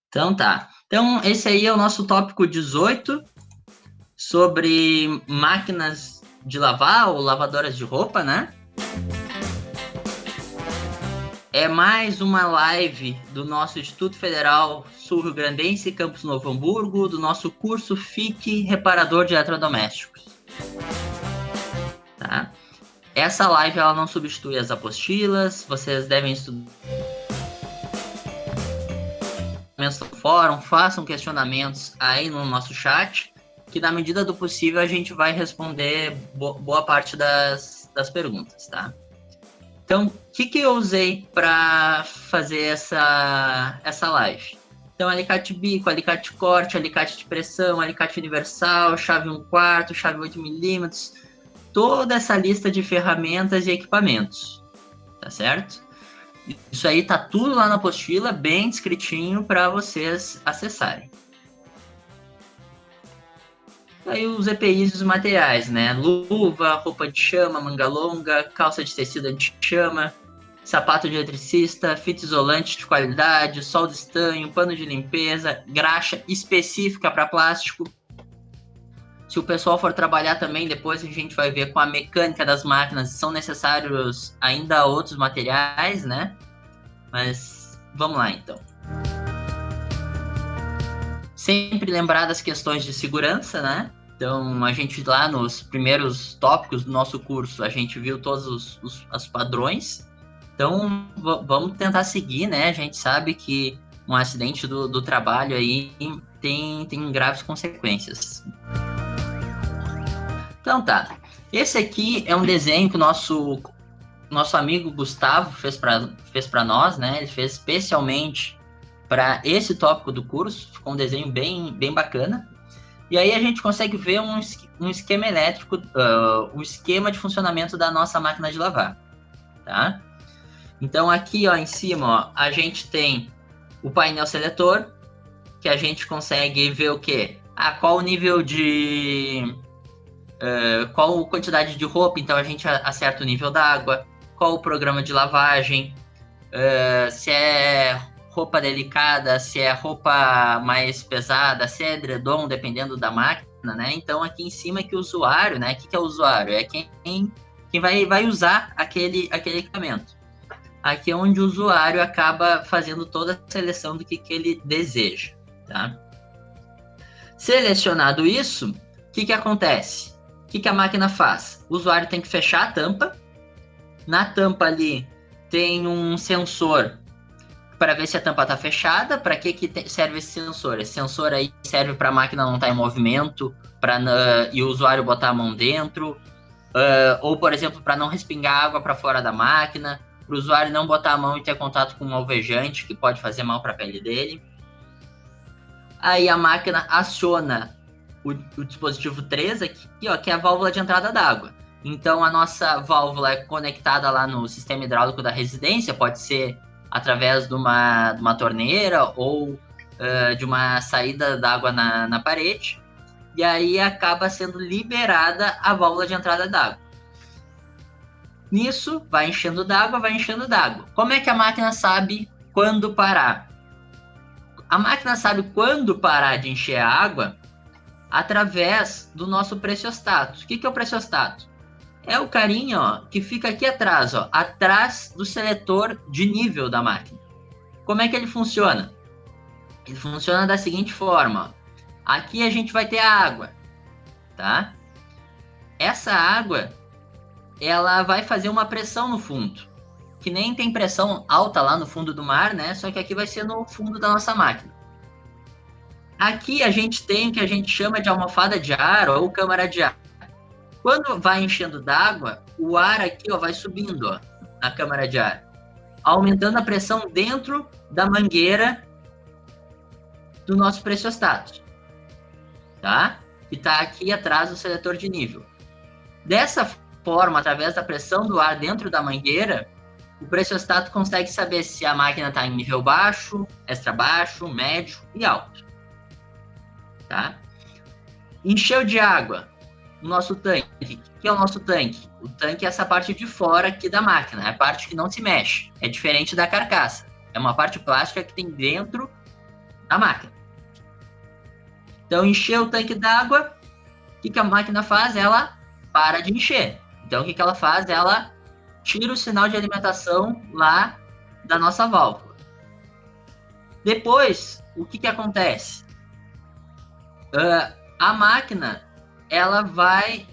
Então tá. Então, esse aí é o nosso tópico 18 sobre máquinas de lavar ou lavadoras de roupa, né? É mais uma live do nosso Instituto Federal Sul-Rio Grandense, Campus Novo Hamburgo, do nosso curso FIC Reparador de Eletrodomésticos. Tá? Essa live ela não substitui as apostilas, vocês devem estudar no fórum, façam questionamentos aí no nosso chat, que na medida do possível a gente vai responder boa parte das perguntas, tá? Então, o que eu usei para fazer essa live? Então, alicate bico, alicate corte, alicate de pressão, alicate universal, chave 1/4, chave 8mm, toda essa lista de ferramentas e equipamentos, tá certo? Isso aí tá tudo lá na apostila, bem descritinho para vocês acessarem. Aí os EPIs dos materiais, né? Luva, roupa de chama, manga longa, calça de tecido anti-chama, sapato de eletricista, fita isolante de qualidade, solda estanho, pano de limpeza, graxa específica para plástico. Se o pessoal for trabalhar também, depois a gente vai ver com a mecânica das máquinas, são necessários ainda outros materiais, né? Mas vamos lá, então. Sempre lembrar das questões de segurança, né? Então, a gente lá nos primeiros tópicos do nosso curso, a gente viu todos os padrões. Então, vamos tentar seguir, né? A gente sabe que um acidente do trabalho aí tem graves consequências. Então, tá. Esse aqui é um desenho que o nosso amigo Gustavo fez para nós, né? Ele fez especialmente para esse tópico do curso. Ficou um desenho bem bacana. E aí a gente consegue ver um esquema elétrico, um esquema de funcionamento da nossa máquina de lavar, tá? Então aqui, ó, em cima, ó, a gente tem o painel seletor, que a gente consegue ver o quê? Qual o nível de... qual a quantidade de roupa, então a gente acerta o nível da água, qual o programa de lavagem, se é roupa delicada, se é roupa mais pesada, se é edredom, dependendo da máquina, né? Então, aqui em cima é que o usuário, né? O que é o usuário? É quem vai usar aquele equipamento. Aqui é onde o usuário acaba fazendo toda a seleção do que ele deseja, tá? Selecionado isso, o que acontece? O que a máquina faz? O usuário tem que fechar a tampa. Na tampa ali tem um sensor para ver se a tampa está fechada. Para que serve esse sensor? Esse sensor aí serve para a máquina não estar em movimento e o usuário botar a mão dentro, ou, por exemplo, para não respingar água para fora da máquina, para o usuário não botar a mão e ter contato com um alvejante, que pode fazer mal para a pele dele. Aí a máquina aciona o dispositivo 3 aqui, ó, que é a válvula de entrada d'água. Então, a nossa válvula é conectada lá no sistema hidráulico da residência, pode ser através de uma torneira ou de uma saída d'água na parede, e aí acaba sendo liberada a válvula de entrada d'água. Nisso, vai enchendo d'água. Como é que a máquina sabe quando parar? A máquina sabe quando parar de encher a água através do nosso pressiostato. O que é o pressiostato? É o carinha, ó, que fica aqui atrás, ó, atrás do seletor de nível da máquina. Como é que ele funciona? Ele funciona da seguinte forma, ó. Aqui a gente vai ter a água, tá? Essa água, ela vai fazer uma pressão no fundo, que nem tem pressão alta lá no fundo do mar, né? Só que aqui vai ser no fundo da nossa máquina. Aqui a gente tem o que a gente chama de almofada de ar ou câmara de ar. Quando vai enchendo d'água, o ar aqui, ó, vai subindo, ó, na câmara de ar, aumentando a pressão dentro da mangueira do nosso pressiostato, tá? Que está aqui atrás do seletor de nível. Dessa forma, através da pressão do ar dentro da mangueira, o pressiostato consegue saber se a máquina está em nível baixo, extra baixo, médio e alto, tá? Encheu de água o nosso tanque. O que é o nosso tanque? O tanque é essa parte de fora aqui da máquina, é a parte que não se mexe. É diferente da carcaça. É uma parte plástica que tem dentro da máquina. Então, encheu o tanque d'água, o que a máquina faz? Ela para de encher. Então, o que ela faz? Ela tira o sinal de alimentação lá da nossa válvula. Depois, o que acontece? A máquina, ela vai...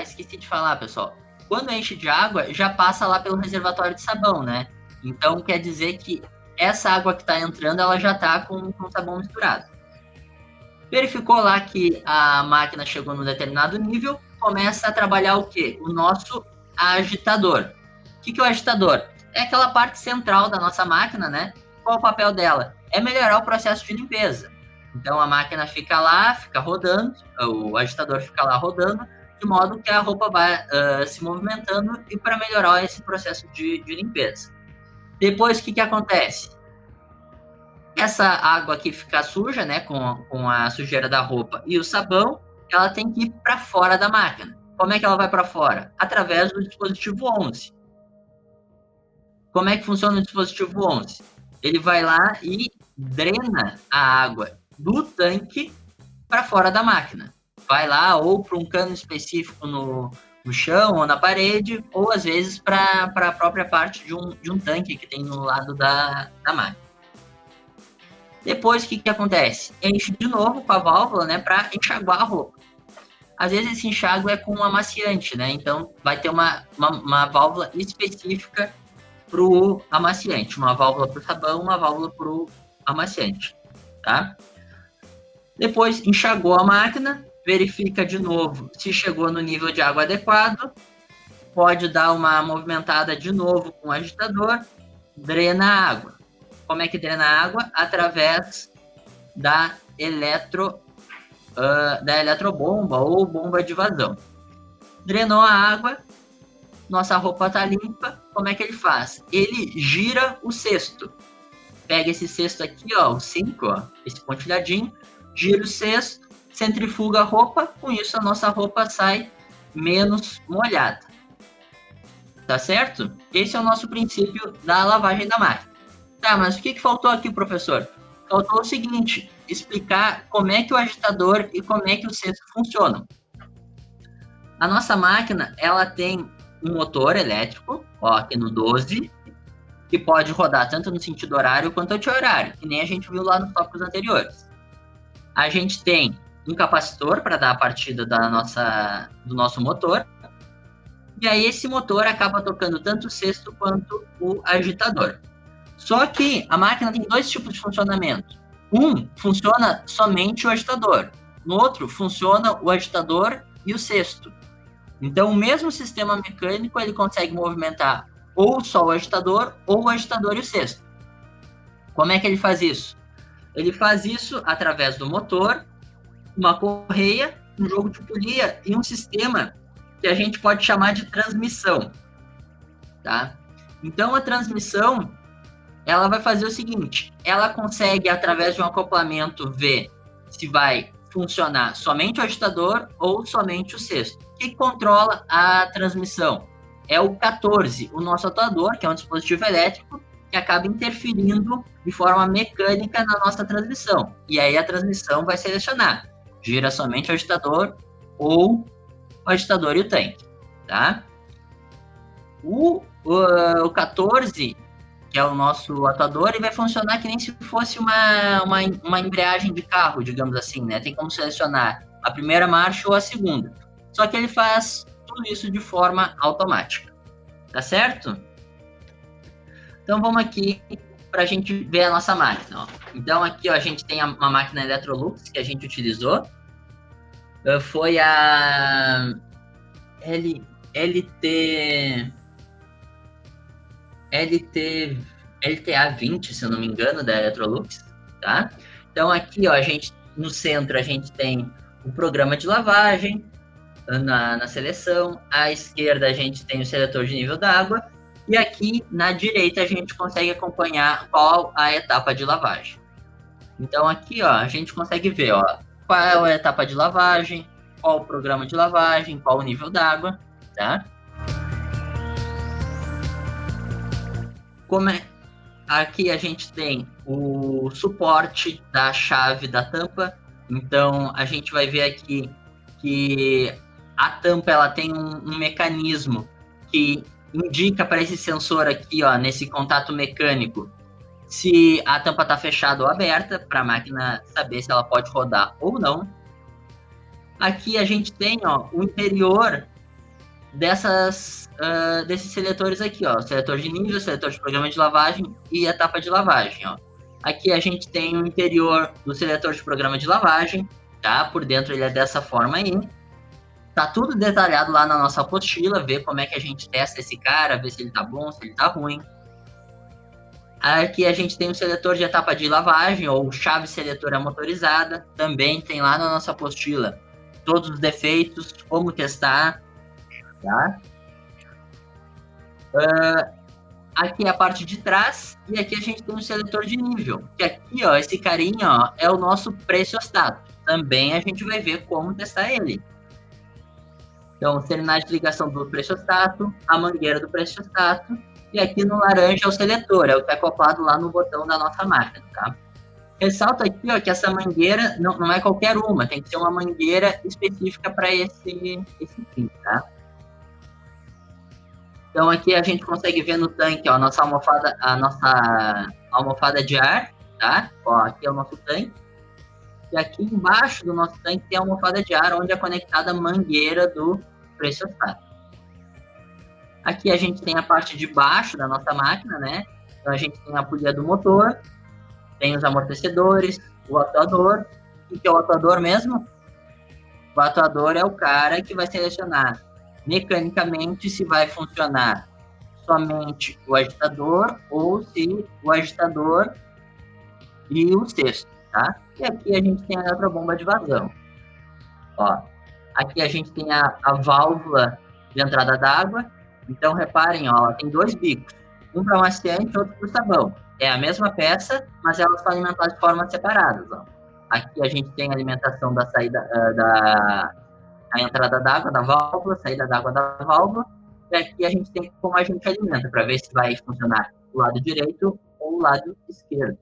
esqueci de falar, pessoal. Quando enche de água, já passa lá pelo reservatório de sabão, né? Então, quer dizer que essa água que está entrando, ela já está com sabão misturado. Verificou lá que a máquina chegou num determinado nível, começa a trabalhar o quê? O nosso agitador. O que é o agitador? É aquela parte central da nossa máquina, né? Qual é o papel dela? É melhorar o processo de limpeza. Então, a máquina fica lá, fica rodando, o agitador fica lá rodando, de modo que a roupa vai se movimentando e para melhorar esse processo de limpeza. Depois, o que acontece? Essa água que fica suja, né, com a sujeira da roupa e o sabão, ela tem que ir para fora da máquina. Como é que ela vai para fora? Através do dispositivo 11. Como é que funciona o dispositivo 11? Ele vai lá e drena a água do tanque para fora da máquina. Vai lá ou para um cano específico no chão ou na parede, ou às vezes para a própria parte de um tanque que tem no lado da máquina. Depois, o que acontece? Enche de novo com a válvula, né, para enxaguar a roupa. Às vezes esse enxágue é com um amaciante, né? Então vai ter uma válvula específica para o amaciante, uma válvula para o sabão, uma válvula para o amaciante, tá? Depois enxagou a máquina, verifica de novo se chegou no nível de água adequado, pode dar uma movimentada de novo com o agitador, drena a água. Como é que drena a água? Através da eletrobomba ou bomba de vazão. Drenou a água, nossa roupa está limpa. Como é que ele faz? Ele gira o cesto. Pega esse cesto aqui, ó, o 5, ó, esse pontilhadinho, gira o cesto, centrifuga a roupa, com isso a nossa roupa sai menos molhada. Tá certo? Esse é o nosso princípio da lavagem da máquina. Tá, mas o que faltou aqui, professor? Faltou o seguinte, explicar como é que o agitador e como é que o cesto funcionam. A nossa máquina, ela tem um motor elétrico, ó, aqui no 12, que pode rodar tanto no sentido horário quanto anti-horário, que nem a gente viu lá nos tópicos anteriores. A gente tem um capacitor para dar a partida do nosso motor, e aí esse motor acaba tocando tanto o cesto quanto o agitador. Só que a máquina tem dois tipos de funcionamento. Um, funciona somente o agitador. No outro, funciona o agitador e o cesto. Então, o mesmo sistema mecânico, ele consegue movimentar ou só o agitador, ou o agitador e o cesto. Como é que ele faz isso? Ele faz isso através do motor, uma correia, um jogo de polia e um sistema que a gente pode chamar de transmissão. Tá? Então, a transmissão, ela vai fazer o seguinte, ela consegue, através de um acoplamento, ver se vai funcionar somente o agitador ou somente o cesto. O que controla a transmissão? É o 14, o nosso atuador, que é um dispositivo elétrico, que acaba interferindo de forma mecânica na nossa transmissão. E aí a transmissão vai selecionar, gira somente o agitador ou o agitador e o tanque. Tá? O 14... que é o nosso atuador, ele vai funcionar que nem se fosse uma embreagem de carro, digamos assim, né? Tem como selecionar a primeira marcha ou a segunda. Só que ele faz tudo isso de forma automática. Tá certo? Então, vamos aqui para a gente ver a nossa máquina. Ó. Então, aqui ó, a gente tem uma máquina Electrolux que a gente utilizou. Foi a LTA 20, se eu não me engano, da Electrolux, tá? Então, aqui, ó, no centro, a gente tem o programa de lavagem na seleção. À esquerda, a gente tem o seletor de nível d'água. E aqui, na direita, a gente consegue acompanhar qual a etapa de lavagem. Então, aqui, ó, a gente consegue ver, ó, qual é a etapa de lavagem, qual o programa de lavagem, qual o nível d'água, tá? Aqui a gente tem o suporte da chave da tampa. Então, a gente vai ver aqui que a tampa ela tem um mecanismo que indica para esse sensor aqui, ó, nesse contato mecânico, se a tampa está fechada ou aberta, para a máquina saber se ela pode rodar ou não. Aqui a gente tem, ó, o interior desses seletores aqui, ó, o seletor de nível, o seletor de programa de lavagem e a etapa de lavagem, ó. Aqui a gente tem o interior do seletor de programa de lavagem, tá? Por dentro ele é dessa forma aí. Tá tudo detalhado lá na nossa apostila, ver como é que a gente testa esse cara, ver se ele tá bom, se ele tá ruim. Aqui a gente tem o seletor de etapa de lavagem, ou chave seletora motorizada, também tem lá na nossa apostila todos os defeitos, como testar, tá? Aqui é a parte de trás, e aqui a gente tem o seletor de nível, que aqui, ó, esse carinha, ó, é o nosso pressiostato. Também a gente vai ver como testar ele. Então, serenagem de ligação do pressiostato, a mangueira do pressiostato, e aqui no laranja é o seletor, é o que é acoplado lá no botão da nossa máquina, tá? Ressalto aqui, ó, que essa mangueira não é qualquer uma, tem que ser uma mangueira específica para esse fim, tá? Então, aqui a gente consegue ver no tanque, ó, a nossa almofada de ar, tá? Ó, aqui é o nosso tanque. E aqui embaixo do nosso tanque tem a almofada de ar, onde é conectada a mangueira do pressiostato. Aqui a gente tem a parte de baixo da nossa máquina, né? Então, a gente tem a polia do motor, tem os amortecedores, o atuador. O que é o atuador mesmo? O atuador é o cara que vai selecionar mecanicamente se vai funcionar somente o agitador ou se o agitador e o cesto, tá? E aqui a gente tem a eletrobomba de vazão. Ó, aqui a gente tem a válvula de entrada d'água. Então, reparem, ó, ela tem dois bicos. Um para maciante e outro para o sabão. É a mesma peça, mas elas são alimentadas de formas separadas. Ó. Aqui a gente tem a alimentação da saída a entrada d'água da válvula, saída d'água da válvula. E aqui a gente tem como a gente alimenta, para ver se vai funcionar o lado direito ou o lado esquerdo.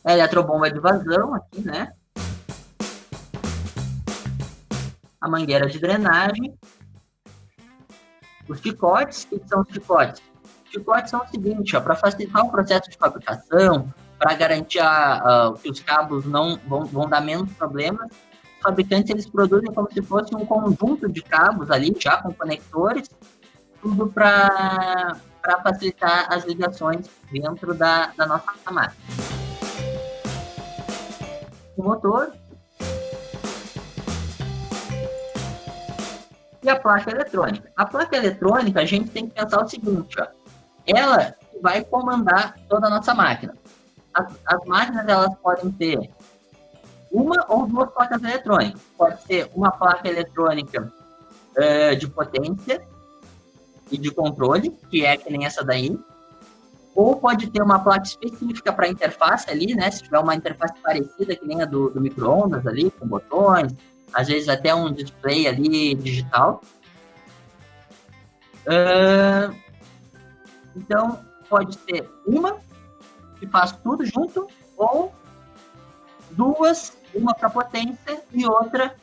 A eletrobomba de vazão aqui, né? A mangueira de drenagem. Os chicotes, o que são os chicotes? Os chicotes são o seguinte, para facilitar o processo de fabricação, para garantir que os cabos não vão dar menos problemas, os fabricantes eles produzem como se fosse um conjunto de cabos ali, já com conectores, tudo para facilitar as ligações dentro da nossa máquina. O motor e a placa eletrônica. A placa eletrônica, a gente tem que pensar o seguinte, ó, ela vai comandar toda a nossa máquina. As máquinas, elas podem ter uma ou duas placas eletrônicas. Pode ser uma placa eletrônica de potência e de controle, que é que nem essa daí, ou pode ter uma placa específica para interface ali, né? Se tiver uma interface parecida, que nem a do micro-ondas ali, com botões, às vezes até um display ali digital. Então, pode ser uma que faz tudo junto, ou duas, uma para potência e outra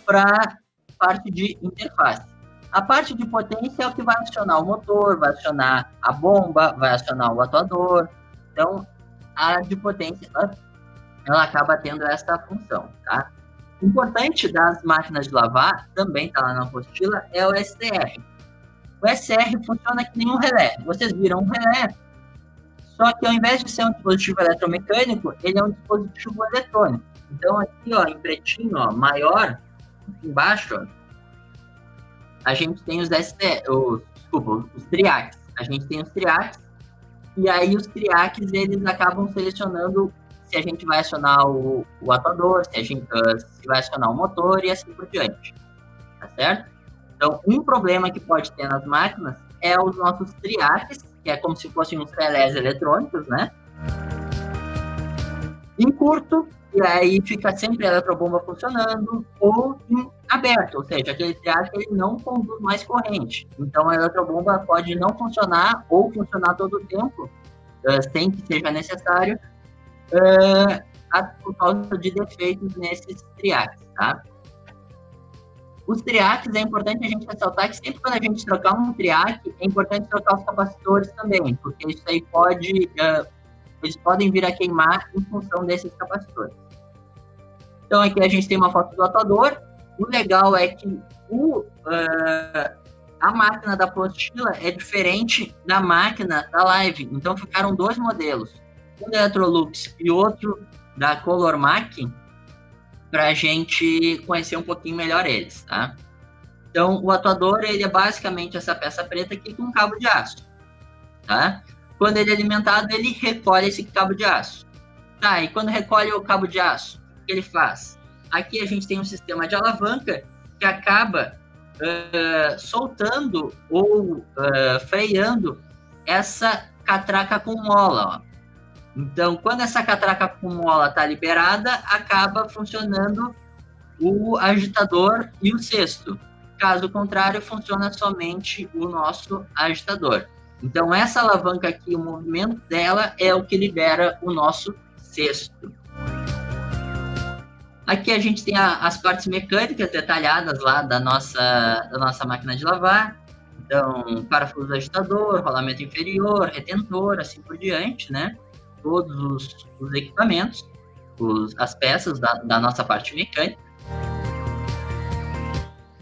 para parte de interface. A parte de potência é o que vai acionar o motor, vai acionar a bomba, vai acionar o atuador. Então, a de potência, ela acaba tendo essa função, tá? O importante das máquinas de lavar, também está lá na apostila, é o SCR. O SCR funciona que nem um relé. Vocês viram um relé, só que ao invés de ser um dispositivo eletromecânico, ele é um dispositivo eletrônico. Então, aqui, ó, em pretinho, ó, maior, embaixo, ó, a gente tem os triacs. A gente tem os triacs, e aí os triacs, eles acabam selecionando se a gente vai acionar o atuador, se vai acionar o motor e assim por diante. Tá certo? Então, um problema que pode ter nas máquinas é os nossos triacs, que é como se fossem uns relés eletrônicos, né? em curto, e aí fica sempre a eletrobomba funcionando, ou em aberto, ou seja, aquele triac ele não conduz mais corrente. Então a eletrobomba pode não funcionar ou funcionar todo o tempo, sem que seja necessário, por causa de defeitos nesses triacs, tá? Os triacs, é importante a gente ressaltar que sempre quando a gente trocar um triac, é importante trocar os capacitores também, porque isso aí eles podem vir a queimar em função desses capacitores. Então aqui a gente tem uma foto do atuador. O legal é que a máquina da apostila é diferente da máquina da Live. Então ficaram dois modelos, um da Electrolux e outro da Colormac, para a gente conhecer um pouquinho melhor eles, tá? Então o atuador ele é basicamente essa peça preta aqui com um cabo de aço, tá? Quando ele é alimentado, ele recolhe esse cabo de aço. Tá, e quando recolhe o cabo de aço, o que ele faz? Aqui a gente tem um sistema de alavanca que acaba soltando ou freando essa catraca com mola. Ó. Então, quando essa catraca com mola está liberada, acaba funcionando o agitador e o cesto. Caso contrário, funciona somente o nosso agitador. Então, essa alavanca aqui, o movimento dela é o que libera o nosso cesto. Aqui a gente tem as partes mecânicas detalhadas lá da nossa máquina de lavar. Então, parafuso agitador, rolamento inferior, retentor, assim por diante, né? Todos os equipamentos, as peças da nossa parte mecânica.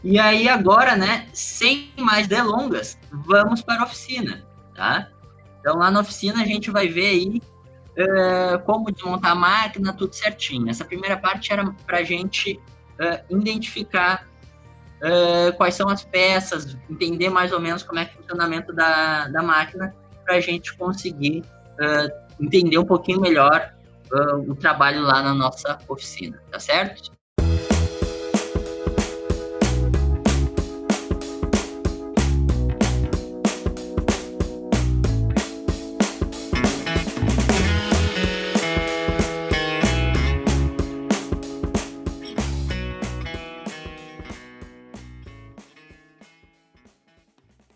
E aí agora, né, sem mais delongas, vamos para a oficina, tá? Então lá na oficina a gente vai ver aí como desmontar a máquina, tudo certinho. Essa primeira parte era para a gente identificar quais são as peças, entender mais ou menos como é que é o funcionamento da máquina, para a gente conseguir entender um pouquinho melhor o trabalho lá na nossa oficina, tá certo?